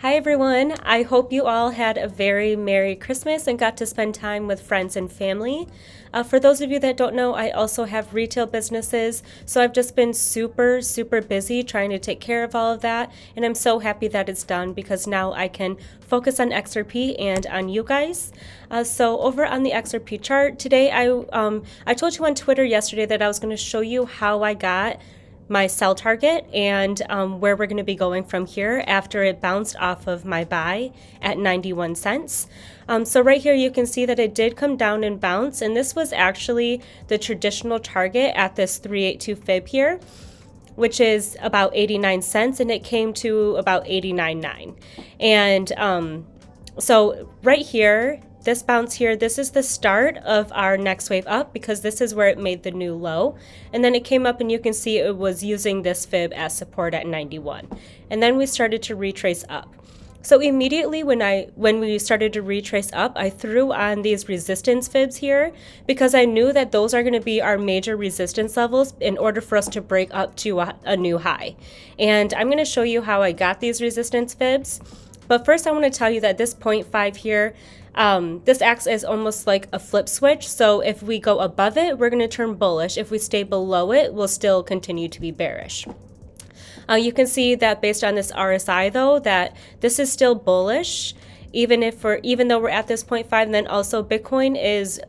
Hi everyone, I hope you all had a very Merry Christmas and got to spend time with friends and family. For those of you that don't know, I also have retail businesses, so I've just been super busy trying to take care of all of that, and I'm so happy that it's done because now I can focus on XRP and on you guys. So over on the XRP chart today, I told you on Twitter yesterday that I was going to show you how I got my sell target and where we're going to be going from here after it bounced off of my buy at 91 cents. So right here you can see that it did come down and bounce, and this was actually the traditional target at this 382 fib here, which is about 89 cents, and it came to about 89.9. And so right here, this bounce here, this is the start of our next wave up because this is where it made the new low. And then it came up and you can see it was using this fib as support at 91. And then we started to retrace up. So immediately when we started to retrace up, I threw on these resistance fibs here because I knew that those are going to be our major resistance levels in order for us to break up to a new high. And I'm going to show you how I got these resistance fibs. But first I want to tell you that this 0.5 here, this acts as almost like a flip switch. So if we go above it, we're going to turn bullish. If we stay below it, we'll still continue to be bearish. You can see that based on this RSI though, that this is still bullish, even though we're at this 0.5, and then also Bitcoin is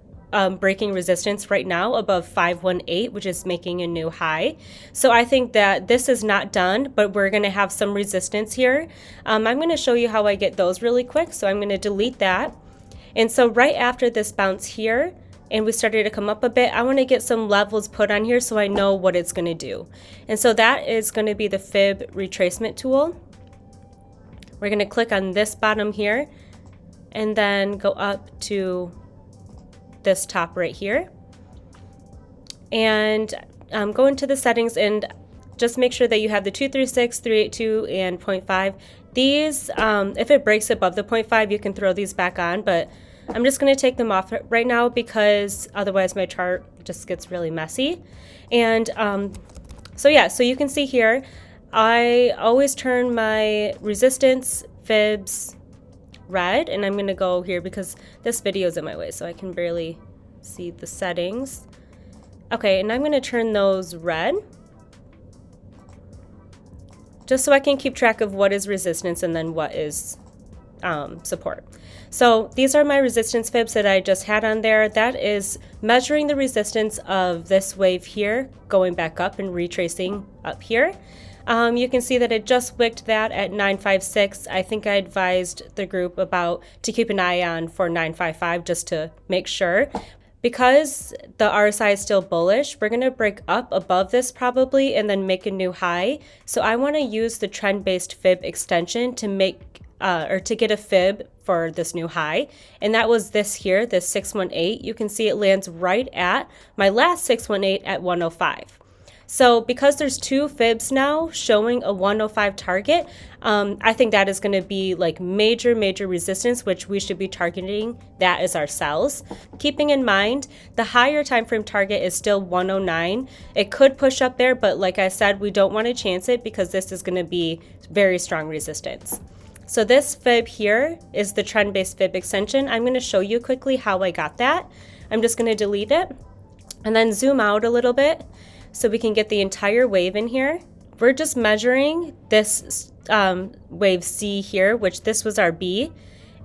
breaking resistance right now above 518, which is making a new high. So I think that this is not done, but we're going to have some resistance here. I'm going to show you how I get those really quick. So I'm going to delete that. And so right after this bounce here, and we started to come up a bit, I want to get some levels put on here so I know what it's going to do. And so that is going to be the fib retracement tool. We're going to click on this bottom here and then go up to this top right here and go into the settings and just make sure that you have the 236, 382, and 0.5. These, if it breaks above the 0.5, you can throw these back on, but I'm just going to take them off right now because otherwise my chart just gets really messy. And so you can see here, I always turn my resistance fibs red, and I'm going to go here because this video is in my way so I can barely see the settings. Okay, and I'm going to turn those red just so I can keep track of what is resistance and then what is support. So these are my resistance fibs that I just had on there. That is measuring the resistance of this wave here going back up and retracing up here. You can see that it just wicked that at 956. I think I advised the group to keep an eye on for 955 just to make sure. Because the RSI is still bullish, we're going to break up above this probably and then make a new high. So I want to use the trend-based fib extension to get a fib for this new high. And that was this here, this 618. You can see it lands right at my last 618 at 105. So because there's two fibs now showing a 105 target, I think that is going to be like major resistance, which we should be targeting that as our sells. Keeping in mind, the higher time frame target is still 109. It could push up there, but like I said, we don't want to chance it because this is going to be very strong resistance. So this fib here is the trend-based fib extension. I'm going to show you quickly how I got that. I'm just going to delete it and then zoom out a little bit so we can get the entire wave in here. We're just measuring this wave C here, which this was our B,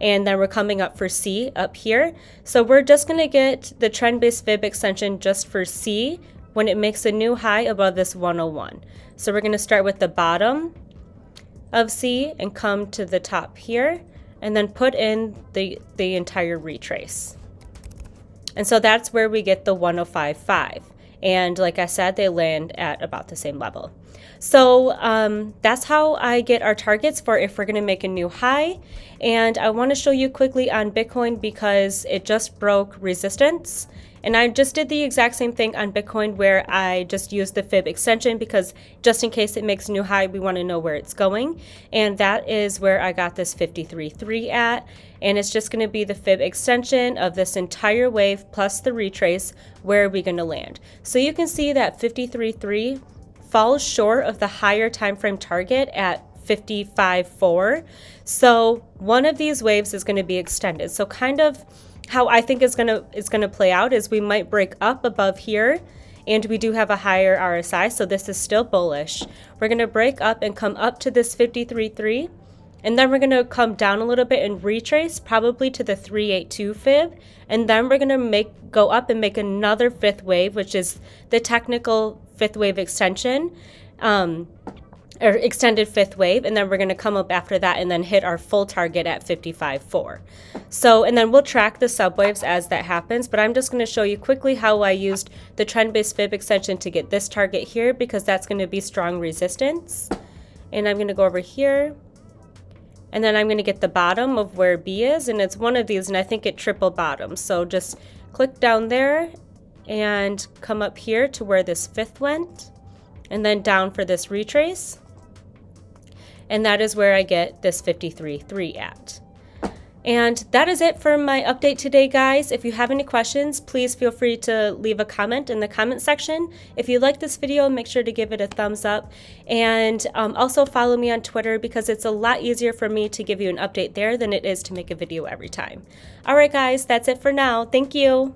and then we're coming up for C up here. So we're just going to get the trend-based fib extension just for C when it makes a new high above this 101. So we're going to start with the bottom of C and come to the top here and then put in the entire retrace. And so that's where we get the 105.5. And like I said, they land at about the same level. So that's how I get our targets for if we're going to make a new high. And I want to show you quickly on Bitcoin because it just broke resistance. And I just did the exact same thing on Bitcoin where I just used the fib extension because just in case it makes a new high, we want to know where it's going. And that is where I got this 53.3 at. And it's just going to be the fib extension of this entire wave plus the retrace. Where are we going to land? So you can see that 53.3 falls short of the higher time frame target at 55.4. So one of these waves is going to be extended. So kind of how I think is going to play out is we might break up above here, and we do have a higher RSI, so this is still bullish. We're going to break up and come up to this 53.3, and then we're going to come down a little bit and retrace probably to the 382 fib, and then we're going to go up and make another fifth wave, which is the technical fifth wave extension, or extended fifth wave, and then we're going to come up after that and then hit our full target at 55.4. So, and then we'll track the subwaves as that happens, but I'm just going to show you quickly how I used the trend-based fib extension to get this target here, because that's going to be strong resistance. And I'm going to go over here, and then I'm going to get the bottom of where B is, and it's one of these, and I think it triple bottoms. So just click down there and come up here to where this fifth went, and then down for this retrace. And that is where I get this 53.3 at. And that is it for my update today, guys. If you have any questions, please feel free to leave a comment in the comment section. If you like this video, make sure to give it a thumbs up. And also follow me on Twitter, because it's a lot easier for me to give you an update there than it is to make a video every time. All right, guys, that's it for now. Thank you.